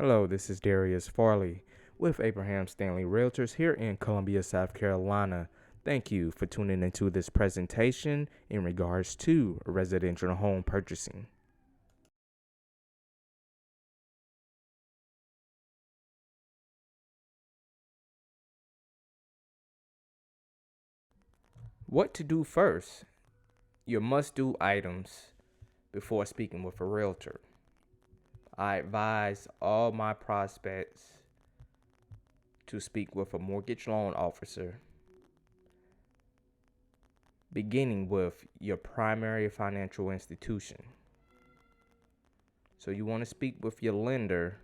Hello, this is Darius Farley with Abraham Stanley Realtors here in Columbia, South Carolina. Thank you for tuning into this presentation in regards to residential home purchasing. What to do first? Your must do items before speaking with a realtor. I advise all my prospects to speak with a mortgage loan officer, beginning with your primary financial institution. So you want to speak with your lender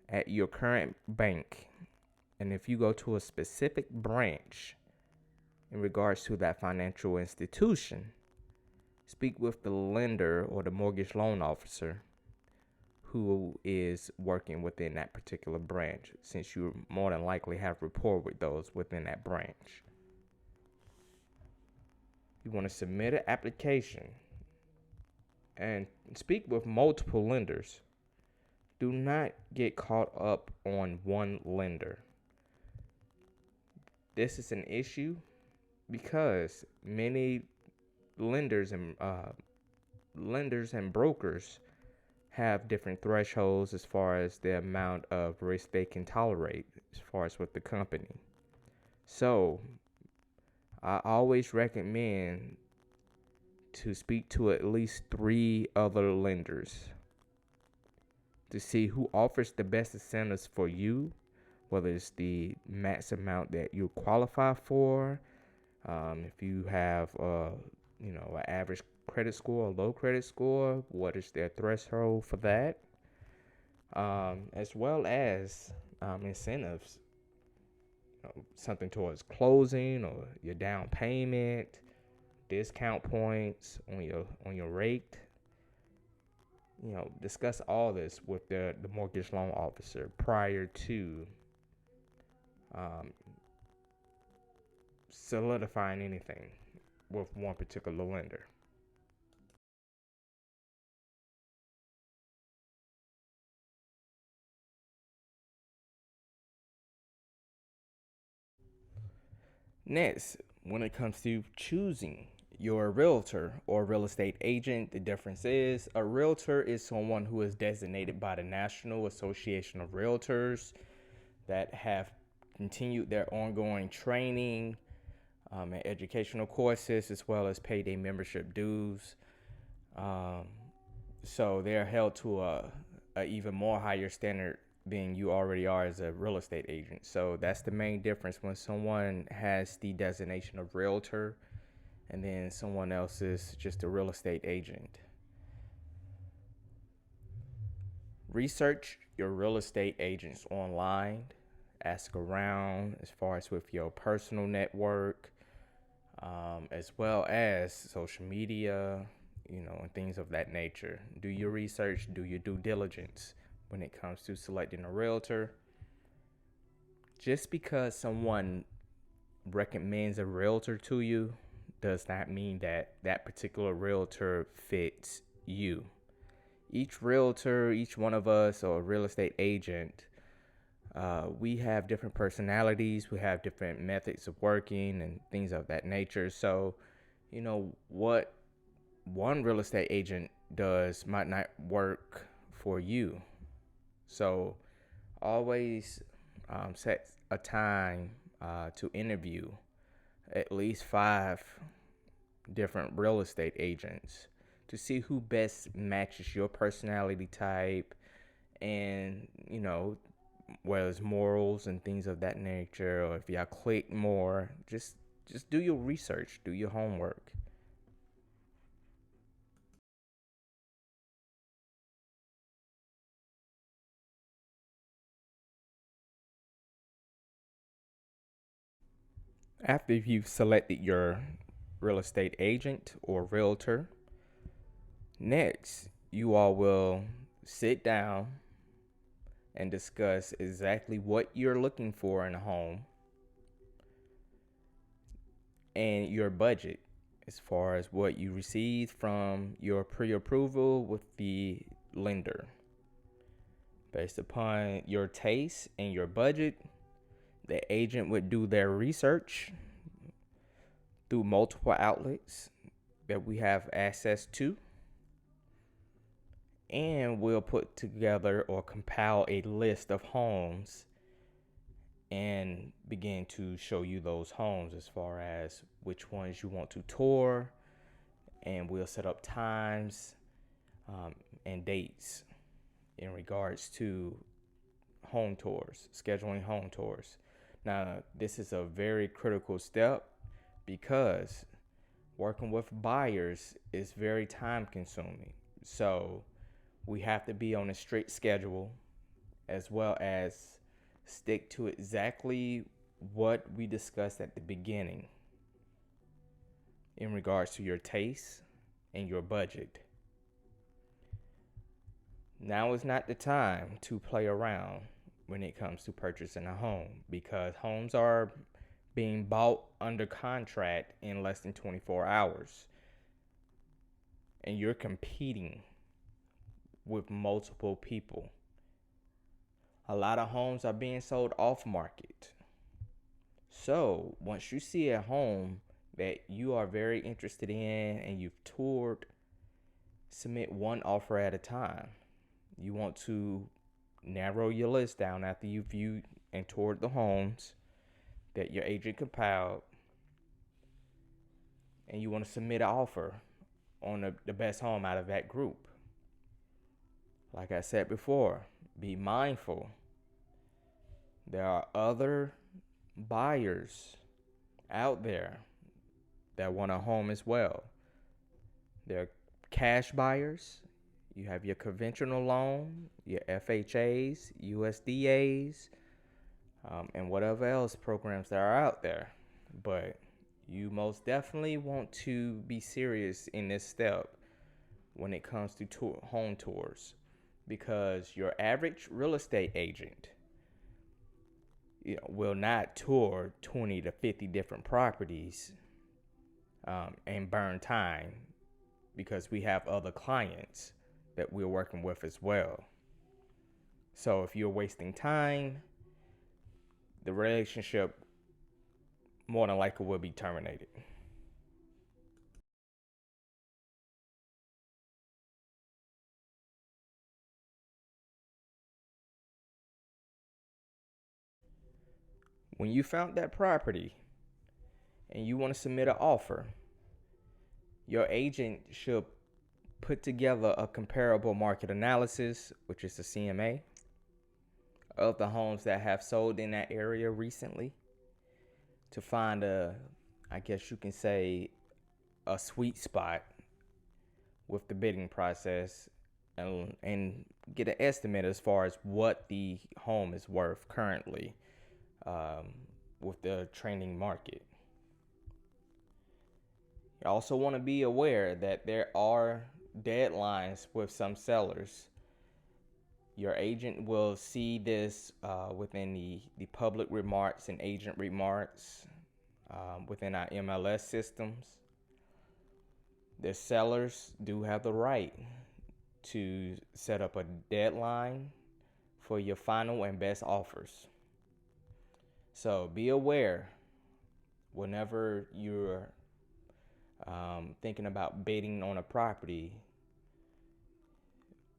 at your current bank. And if you go to a specific branch in regards to that financial institution, speak with the lender or the mortgage loan officer who is working within that particular branch, since you more than likely have rapport with those within that branch. You want to submit an application and speak with multiple lenders. Do not get caught up on one lender. This is an issue because many lenders and brokers have different thresholds as far as the amount of risk they can tolerate as far as with the company. So I always recommend to speak to at least 3 other lenders to see who offers the best incentives for you, whether it's the max amount that you qualify for, if you have an average credit score, a low credit score, what is their threshold for that, as well as incentives, something towards closing or your down payment, discount points on your rate. Discuss all this with the mortgage loan officer prior to solidifying anything with one particular lender. Next, when it comes to choosing your realtor or real estate agent, the difference is a realtor is someone who is designated by the National Association of Realtors that have continued their ongoing training and educational courses, as well as pay their membership dues. So they're held to a even more higher standard than you already are as a real estate agent. So that's the main difference when someone has the designation of realtor and then someone else is just a real estate agent. Research your real estate agents online. Ask around as far as with your personal network, as well as social media, and things of that nature. Do your research, do your due diligence when it comes to selecting a realtor. Just because someone recommends a realtor to you does not mean that that particular realtor fits you. Each realtor, each one of us, or real estate agent, we have different personalities, we have different methods of working and things of that nature. So, what one real estate agent does might not work for you. So, always set a time to interview at least 5 different real estate agents to see who best matches your personality type and, whether it's morals and things of that nature, or if y'all click more. Just do your research, do your homework. After you've selected your real estate agent or realtor, next you all will sit down and discuss exactly what you're looking for in a home and your budget as far as what you received from your pre-approval with the lender. Based upon your taste and your budget, the agent would do their research through multiple outlets that we have access to, and we'll put together or compile a list of homes and begin to show you those homes as far as which ones you want to tour, and we'll set up times and dates in regards to home tours, scheduling home tours. Now, this is a very critical step because working with buyers is very time consuming. So we have to be on a strict schedule as well as stick to exactly what we discussed at the beginning in regards to your taste and your budget. Now is not the time to play around when it comes to purchasing a home because homes are being bought under contract in less than 24 hours. And you're competing with multiple people. A lot of homes are being sold off market. So once you see a home that you are very interested in and you've toured, submit one offer at a time. You want to narrow your list down after you viewed and toured the homes that your agent compiled, and you want to submit an offer on the best home out of that group. Like I said before, be mindful. There are other buyers out there that want a home as well. There are cash buyers. You have your conventional loan, your FHAs, USDAs, and whatever else programs that are out there. But you most definitely want to be serious in this step when it comes to home tours, because your average real estate agent will not tour 20 to 50 different properties and burn time, because we have other clients that we're working with as well. So if you're wasting time, the relationship more than likely will be terminated. When you found that property and you want to submit an offer, your agent should put together a comparable market analysis, which is a CMA, of the homes that have sold in that area recently to find I guess you can say, a sweet spot with the bidding process, and get an estimate as far as what the home is worth currently with the trending market. You also want to be aware that there are deadlines with some sellers. Your agent will see this within the public remarks and agent remarks within our MLS systems. The sellers do have the right to set up a deadline for your final and best offers. So be aware whenever you're thinking about bidding on a property,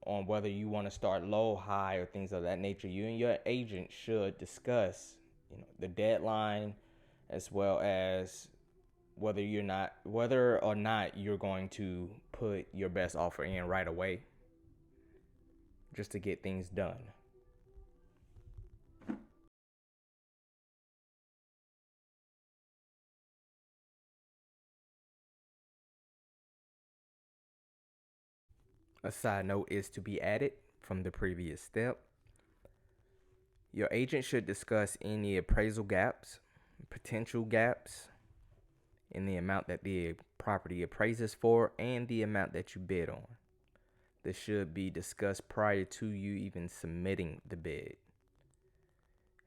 on whether you want to start low, high, or things of that nature. You and your agent should discuss, the deadline, as well as whether or not you're going to put your best offer in right away, just to get things done. A side note is to be added from the previous step. Your agent should discuss any appraisal gaps, potential gaps in the amount that the property appraises for and the amount that you bid on. This should be discussed prior to you even submitting the bid.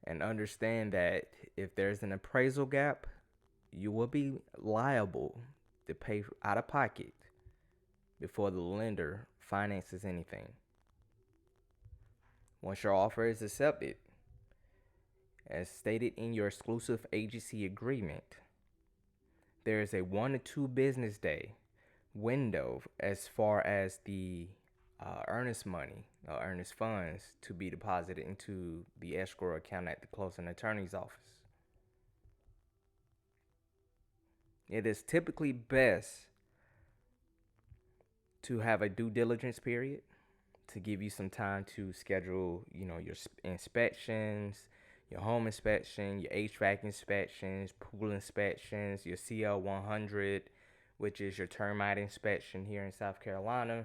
And understand that if there's an appraisal gap, you will be liable to pay out of pocket before the lender finances anything. Once your offer is accepted, as stated in your exclusive agency agreement, there is a 1 to 2 business day window as far as the earnest money or earnest funds to be deposited into the escrow account at the closing attorney's office. It is typically best to have a due diligence period to give you some time to schedule, your inspections, your home inspection, your HVAC inspections, pool inspections, your CL 100, which is your termite inspection here in South Carolina.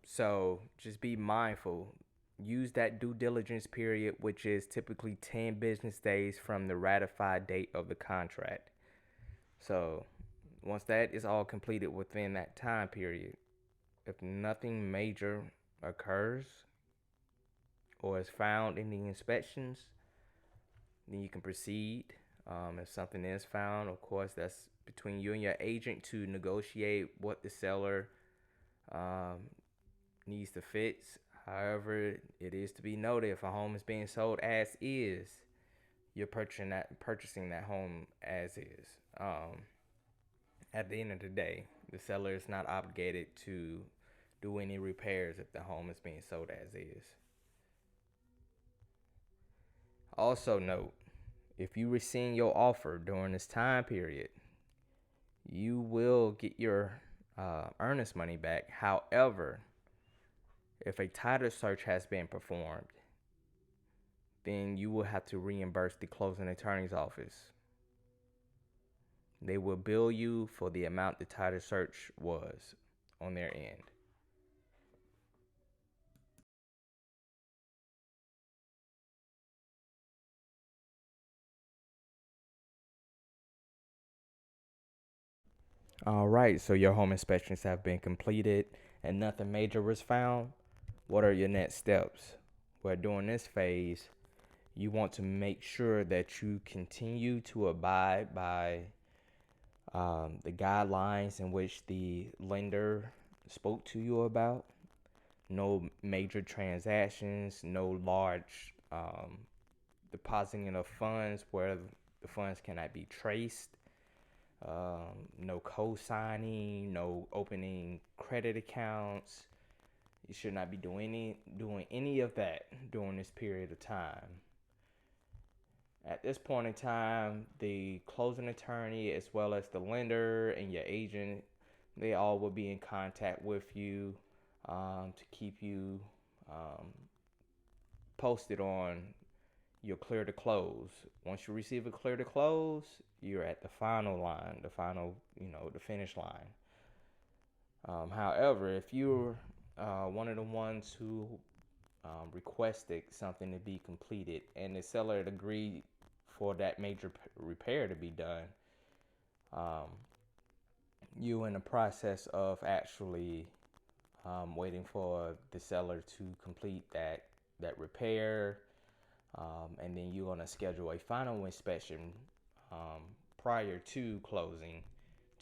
So just be mindful. Use that due diligence period, which is typically 10 business days from the ratified date of the contract. So once that is all completed within that time period, if nothing major occurs or is found in the inspections, then you can proceed. If something is found, of course, that's between you and your agent to negotiate what the seller needs to fix. However, it is to be noted, if a home is being sold as is, you're purchasing that home as is. At the end of the day, the seller is not obligated to do any repairs if the home is being sold as is. Also note, if you rescind your offer during this time period, you will get your earnest money back. However, if a title search has been performed, then you will have to reimburse the closing attorney's office. They will bill you for the amount the title search was on their end. All right, so your home inspections have been completed and nothing major was found. What are your next steps? Well, during this phase, you want to make sure that you continue to abide by the guidelines in which the lender spoke to you about. No major transactions, no large depositing of funds where the funds cannot be traced. No co-signing, no opening credit accounts. You should not be doing any of that during this period of time. At this point in time, the closing attorney as well as the lender and your agent, they all will be in contact with you to keep you posted on your clear to close. Once you receive a clear to close, you're at the final line, the finish line. However, if you're one of the ones who requested something to be completed and the seller had agreed for that major repair to be done, you in the process of actually waiting for the seller to complete that repair, and then you're going to schedule a final inspection prior to closing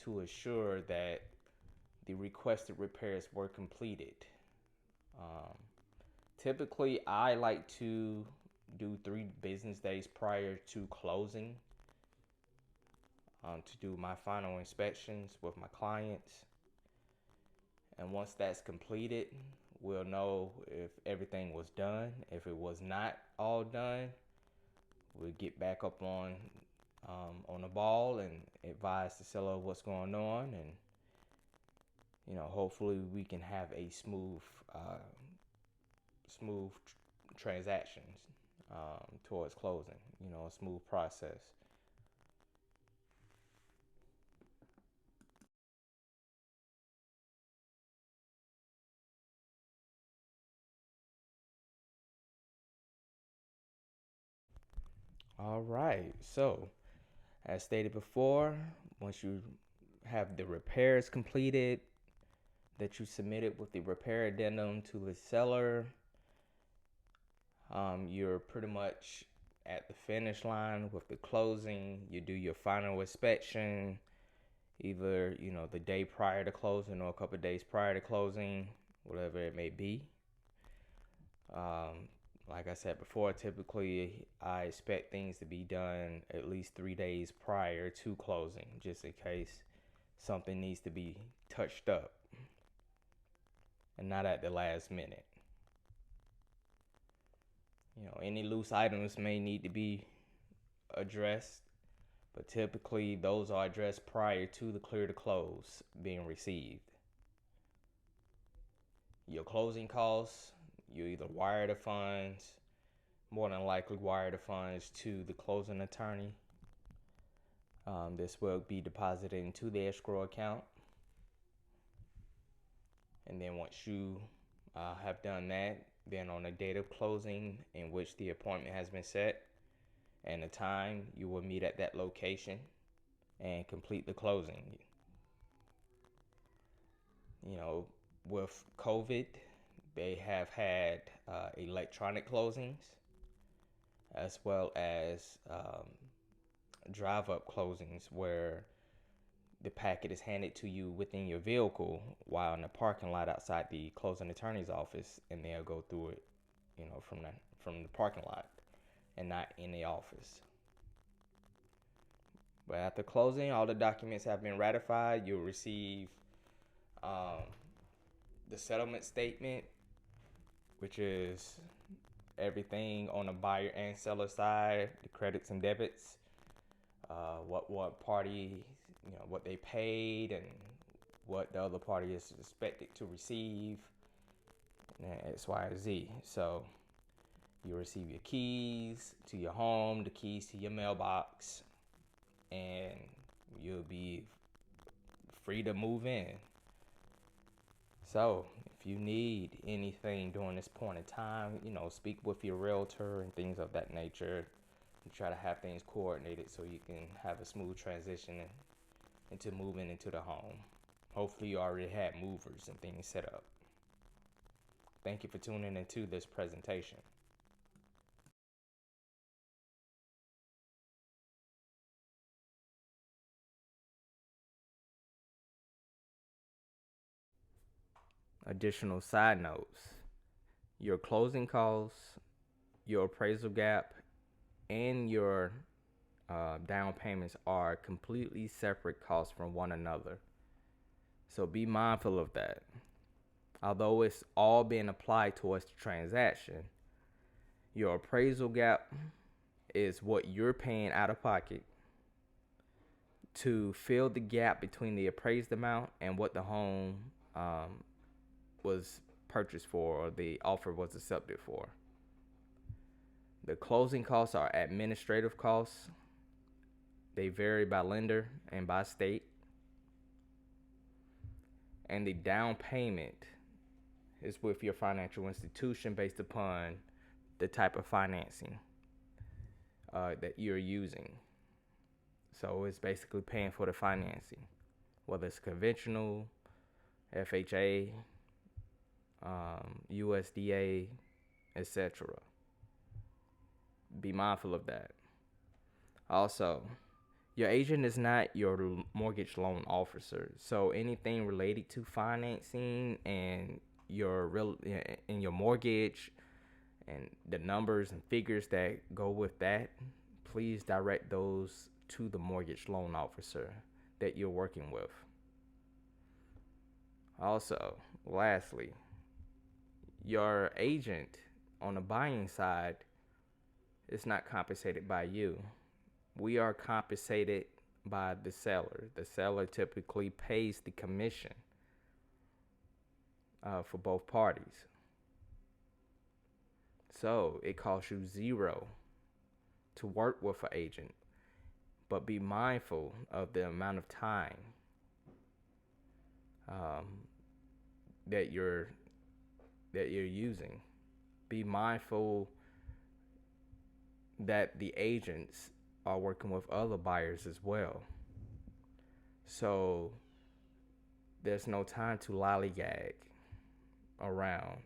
to assure that the requested repairs were completed. Typically, I like to do 3 business days prior to closing to do my final inspections with my clients. And once that's completed, we'll know if everything was done. If it was not all done, we'll get back up on the ball and advise the seller what's going on, and hopefully we can have a smooth transactions towards closing. A smooth process. All right. So, as stated before, once you have the repairs completed that you submitted with the repair addendum to the seller, you're pretty much at the finish line with the closing. You do your final inspection, either the day prior to closing or a couple of days prior to closing, whatever it may be. Um, like I said before, typically I expect things to be done at least 3 days prior to closing, just in case something needs to be touched up and not at the last minute. Any loose items may need to be addressed, but typically those are addressed prior to the clear to close being received. Your closing costs, you either wire the funds, more than likely wire the funds to the closing attorney. This will be deposited into the escrow account. And then once you have done that, then on the date of closing in which the appointment has been set and the time, you will meet at that location and complete the closing. With COVID, they have had electronic closings as well as drive-up closings where the packet is handed to you within your vehicle while in the parking lot outside the closing attorney's office, and they'll go through it, from the parking lot and not in the office. But after closing, all the documents have been ratified. You'll receive the settlement statement, which is everything on the buyer and seller side, the credits and debits, what party, what they paid and what the other party is expected to receive, and X, Y, and Z. So you receive your keys to your home, the keys to your mailbox, and you'll be free to move in. So if you need anything during this point in time, speak with your realtor and things of that nature and try to have things coordinated so you can have a smooth transition into moving into the home. Hopefully you already had movers and things set up. Thank you for tuning into this presentation. Additional side notes: your closing costs, your appraisal gap, and your down payments are completely separate costs from one another. So be mindful of that. Although it's all being applied towards the transaction, your appraisal gap is what you're paying out of pocket to fill the gap between the appraised amount and what the home was purchased for or the offer was accepted for. The closing costs are administrative costs. They vary by lender and by state. And the down payment is with your financial institution based upon the type of financing that you're using. So it's basically paying for the financing, whether it's conventional, FHA, USDA, etc. Be mindful of that. Also, your agent is not your mortgage loan officer. So anything related to financing and your mortgage and the numbers and figures that go with that, please direct those to the mortgage loan officer that you're working with. Also, lastly, your agent on the buying side is not compensated by you. We are compensated by the seller. The seller typically pays the commission for both parties. So it costs you $0 to work with an agent, but be mindful of the amount of time that you're using. Be mindful that the agents are working with other buyers as well. So there's no time to lollygag around.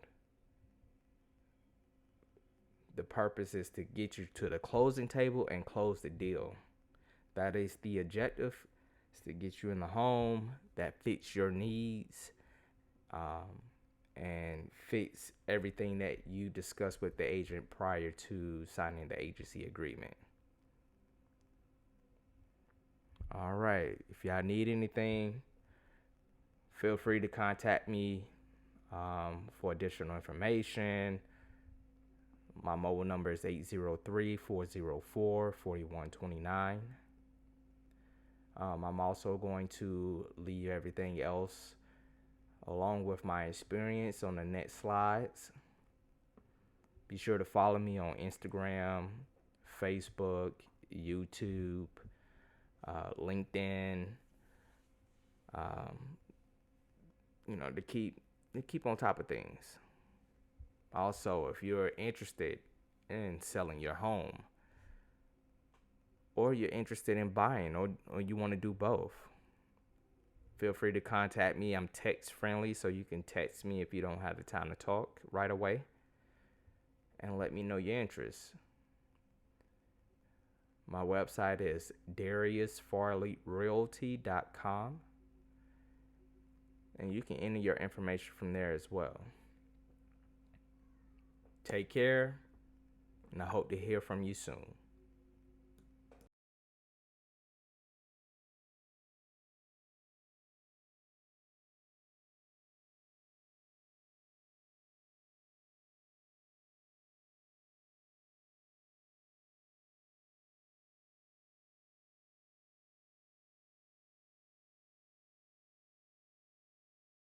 The purpose is to get you to the closing table and close the deal. That is the objective, is to get you in the home that fits your needs, and fix everything that you discussed with the agent prior to signing the agency agreement. All right. If y'all need anything, feel free to contact me for additional information. My mobile number is 803-404-4129. I'm also going to leave everything else along with my experience on the next slides. Be sure to follow me on Instagram, Facebook, YouTube, LinkedIn. To keep on top of things. Also, if you're interested in selling your home, or you're interested in buying, or you want to do both, feel free to contact me. I'm text friendly, so you can text me if you don't have the time to talk right away, and let me know your interest. My website is DariusFarleyRealty.com, and you can enter your information from there as well. Take care, and I hope to hear from you soon.